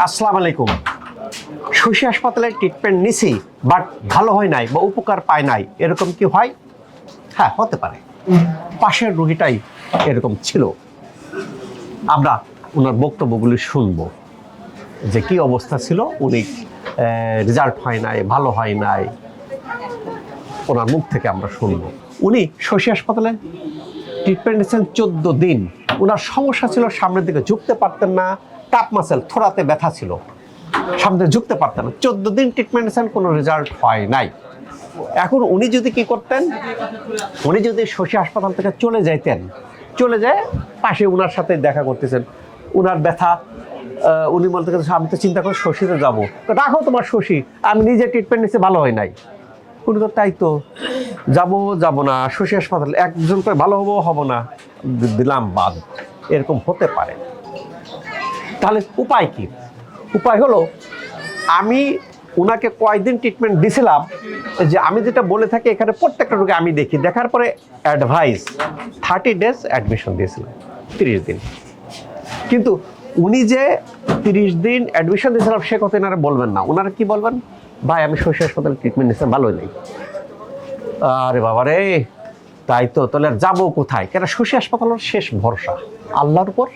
আসসালামু আলাইকুম। শশী হাসপাতালে ট্রিটমেন্ট নিছি, বাট ভালো হয় নাই বা উপকার পায় নাই, এরকম কি হয়? হ্যাঁ, হতে পারে। পাশের রোগীটাই এরকম ছিল। আমরা ওনার বক্তব্যগুলি শুনবো যে কি অবস্থা ছিল, উনি রেজাল্ট হয় নাই, ভালো হয় নাই, ওনার মুখ থেকে আমরা শুনবো। উনি শশী হাসপাতালে ট্রিটমেন্ট নিয়েছেন 14 দিন। ওনার সমস্যা ছিল সামনের দিকে ঝুঁকতে পারতেন না, টাপ মাসেল থোড়াতে ব্যথা ছিল, সামনে ঝুঁকতে পারতেন না। 14 দিন ট্রিটমেন্ট নিয়েছেন, কোনো রেজাল্ট হয় নাই। এখন উনি যদি কি করতেন, উনি যদি শশী হাসপাতাল থেকে চলে যাইতেন, চলে যায় পাশে ওনার সাথে দেখা করতেছেন, ওনার ব্যথা উনি বলতে গেছেন আমি তো চিন্তা করে শশীতে যাবো, রাখো তোমার শশী, আমি নিজে ট্রিটমেন্ট নিচ্ছি, ভালো হয় নাই। উনি তো তাই তো যাবো না শশী হাসপাতাল, একজন করে ভালো হবো না, দিলাম বাদ। এরকম হতে পারে। তাহলে উপায় কি? উপায় হলো, আমি ওনাকে কয়েকদিন ট্রিটমেন্ট দিছিলাম, যে আমি যেটা বলে থাকি এখানে প্রত্যেকটা রোগী আমি দেখি, দেখার পরে অ্যাডভাইস 30 ডেজ অ্যাডমিশন দিয়েছিলাম, 30 দিন। কিন্তু উনি যে 30 দিন অ্যাডমিশন দিয়েছিলাম সে কথা এনারা বলবেন না। ওনারা কি বলবেন, ভাই আমি শশী হাসপাতালে ট্রিটমেন্ট নিয়েছিলাম, ভালোই নেই। আরে বাবা রে, তাই তো, তাহলে আর যাবো কোথায়? কেন শশী হাসপাতালের শেষ ভরসা আল্লাহর উপর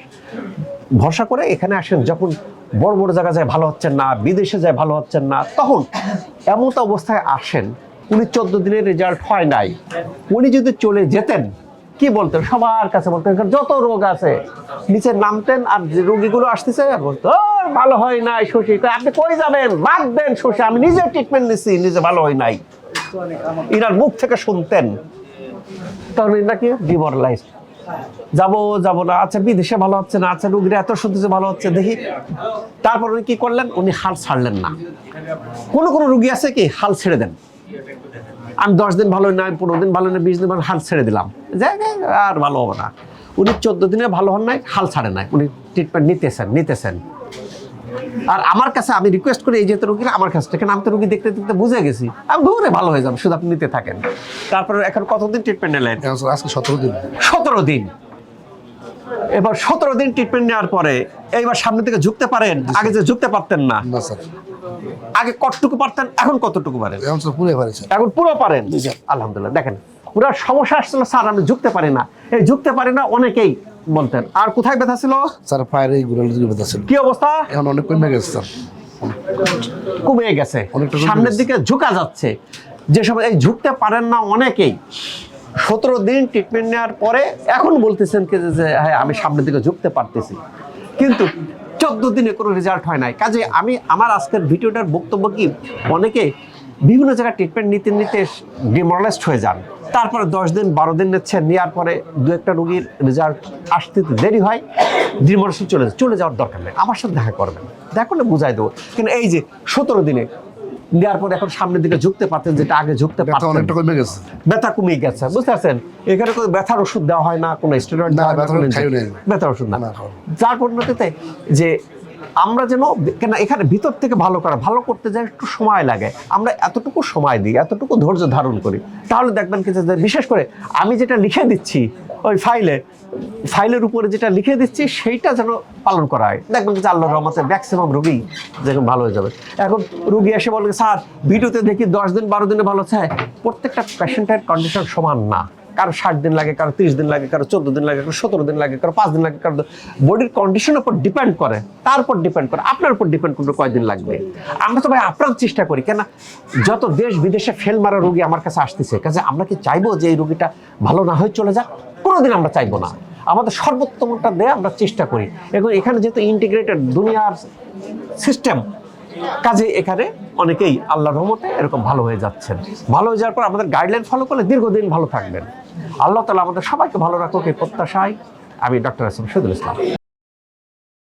ভরসা করে এখানে আসেন। যখন বড় বড় জায়গা যায় ভালো হচ্ছেন না, বিদেশে যায় ভালো হচ্ছেন না, তখন এমন অবস্থায় আসেন। উনি 14 দিনের রেজাল্ট হয় নাই। উনি যদি চলে যেতেন, কি বলতেন? সবার কাছে বলতেন যত রোগ আছে নিচে নামতেন, আর যে রোগীগুলো আসতেছে বলতো ভালো হয় নাই শশী। আপনি কই যাবেন? বাদ দেন শশী, আমি নিজে ট্রিটমেন্ট নিচ্ছি, নিজে ভালো হয় নাই। এনার মুখ থেকে শুনতেন, তখন নাকি ডিমোরালাইজড, যাবো না, আচ্ছা বিদেশে ভালো হচ্ছে না, আচ্ছা রোগীরা এত শুনতেছে ভালো হচ্ছে, দেখি। তারপর উনি কি করলেন, উনি হাল ছাড়লেন না। কোনো রোগী আছে কি হাল ছেড়ে দেন, আমি 10 দিন ভালো নয়, 15 দিন ভালো নয়, 20 দিন ভালো, হাল ছেড়ে দিলাম, আর ভালো হবে না। উনি 14 দিনে ভালো হন নাই, হাল ছাড়ে নাই, উনি ট্রিটমেন্ট নিতেছেন। আর আমার কাছে আমি রিকোয়েস্ট করি, এই যেহেতু রোগীরা আমার কাছে, এখানে আমি তো রোগী দেখতে দেখতে বুঝে গেছি, আমি ধরে ভালো হয়ে যাবো, শুধু আপনি নিতে থাকেন। তারপরে এখন কতদিন ট্রিটমেন্ট নিলেন? আজকে 17 দিন। 17 দিন। এবার 17 দিন ট্রিটমেন্ট নেওয়ার পরে এইবার সামনে থেকে ঝুঁকতে পারেন? আগে যে ঝুঁকতে পারতেন না, আগে কতটুকু পারতেন, এখন কতটুকু পারেন? এখন পুরো পারেন, আলহামদুলিল্লাহ। দেখেন, পুরো সমস্যা আসছিল স্যার আমি ঝুঁকতে পারি না, এই ঝুঁকতে পারি না অনেকেই বলতেন। আর কোথায় ব্যথা ছিল স্যার? পায়ের এই গোড়ালির দিকে ব্যথা ছিল। কি অবস্থা? এখন অনেক কমে গেছে স্যার, কমে গেছে, সামনের দিকে ঝুঁকা যাচ্ছে। যে সময় এই ঝুঁকতে পারেন না অনেকেই, 17 দিন ট্রিটমেন্ট নেওয়ার পরে এখন বলতেছেন কি যে হ্যাঁ আমি সামনের দিকে ঝুঁকতে পারতেছি, কিন্তু 14 দিনে কোনো রেজাল্ট হয় নাই। কাজে আমি আমার আজকের ভিডিওটার বক্তব্য কি, অনেকে বিভিন্ন জায়গায় ট্রিটমেন্ট নিতে ডিমোরালাইজড হয়ে যান, তারপরে 10 দিন 12 দিন নিচ্ছেন, নেওয়ার পরে দু একটা রোগীর রেজাল্ট আসতে দেরি হয়, ডিমোরালাইজড চলে যাওয়ার দরকার নেই, আমার সাথে দেখা করবেন, দেখা করলে বুঝাই দেবো। কিন্তু এই যে 17 দিনে নেওয়ার পরে এখন সামনের দিকে ঝুঁকতে পারতেন, যেটা আগে ঝুঁকতে পারতেন, অনেকটা কমে গেছে, ব্যথা কমে গেছে, বুঝতে পারছেন? এখানে কোনো ব্যথার ওষুধ দেওয়া হয় না, কোনো স্টেরয়েড দেওয়া হয় না, ব্যথার ওষুধ না। যার পরিণতিতে যে আমরা যেন, কেন এখানে ভিতর থেকে ভালো করতে যায় একটু সময় লাগে, আমরা এতটুকু সময় দিই, এতটুকু ধৈর্য ধারণ করি, তাহলে দেখবেন কি যে বিশেষ করে আমি যেটা লিখে দিচ্ছি ওই ফাইলের উপরে যেটা লিখে দিচ্ছি সেইটা যেন পালন করা হয়, দেখবেন যে আল্লাহর রহমতে ম্যাক্সিমাম রোগী যেরকম ভালো হয়ে যাবে। এখন রোগী এসে বলবে স্যার ভিডিওতে দেখি 10 দিন 12 দিনে ভালো হচ্ছে। প্রত্যেকটা পেশেন্টের কন্ডিশন সমান না, কারো 60 দিন লাগে, কারো 30 দিন লাগে, কারো 14 দিন লাগে, কারো 17 দিন লাগে, কারো 5 দিন লাগে, কারো বডির কন্ডিশনের উপর ডিপেন্ড করে, তার উপর ডিপেন্ড করে, আপনার উপর ডিপেন্ড করবে কয়দিন লাগবে। আমরা তো ভাই আপ্রাণ চেষ্টা করি, কেন যত দেশ বিদেশে ফেল মারা রোগী আমার কাছে আসতেছে, কাজে আমরা কি চাইবো যে এই রোগীটা ভালো না হয়ে চলে যাক? কোনোদিন আমরা চাইবো না, আমাদের সর্বোত্তমটা দেয়া আমরা চেষ্টা করি। এবং এখানে যেহেতু ইন্টিগ্রেটেড দুনিয়ার সিস্টেম, কাজে এখানে অনেকেই আল্লাহর রহমতে এরকম ভালো হয়ে যাচ্ছেন। ভালো হয়ে যাওয়ার পর আমাদের গাইডলাইন ফলো করলে দীর্ঘদিন ভালো থাকবেন। আল্লাহ তাআলা আমাদের সবাইকে ভালো রাখুক এই প্রত্যাশায় আমি ডক্টর শহীদুল ইসলাম।